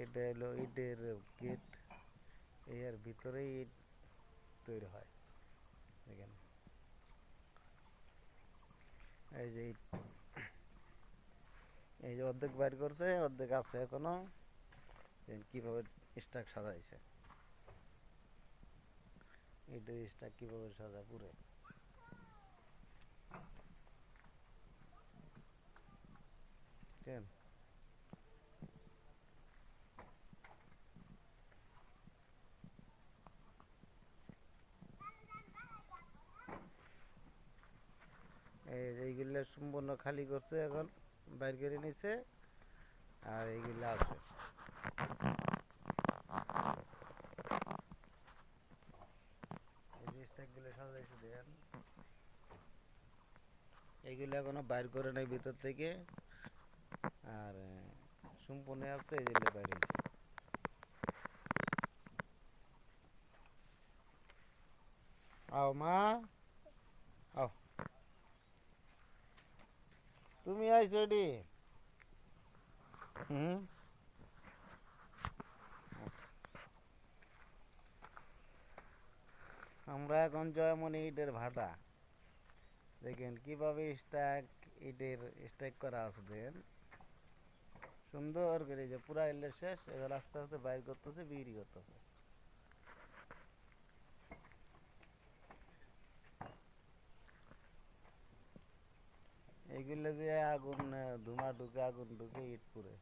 এটা হলো ইটের গেট, এর ভিতরেই ইট তৈরি হয়। দেখেন এই যে ইট, এই যে অর্ধেক বাইর করছে, অর্ধেক আছে এখনো। কিভাবে স্টাক সাজাইছে, ইটের স্টাক কিভাবে সাজা পুরে। এইগুলা সম্পূর্ণ খালি করছে, এখন বাইর করে নিছে। আর এইগুলা আছে, এই যে স্ট্যাকগুলো সাজাইছে দেখেন, এইগুলো এখনো বাইর করে নাই ভিতর থেকে। আর সম্পূর্ণ আছে, এইগুলো বাইর হয়েছে। আও মা, আও, তুমি আইছো এডি। হুম, আমরা এখন জয়মনি ইটের ভাটা। দেখেন কিভাবে স্ট্যাক, ইটের স্ট্যাক করা আছে দেখেন সুন্দর করে। যে পুরা এলে শেষ, এবার আস্তে আস্তে বাইর করতেছে, বিক্রি করতেছে। এইগুলো দিয়ে আগুন, ধোঁয়া ঢুকে, আগুন ঢুকে ইট পুড়ে।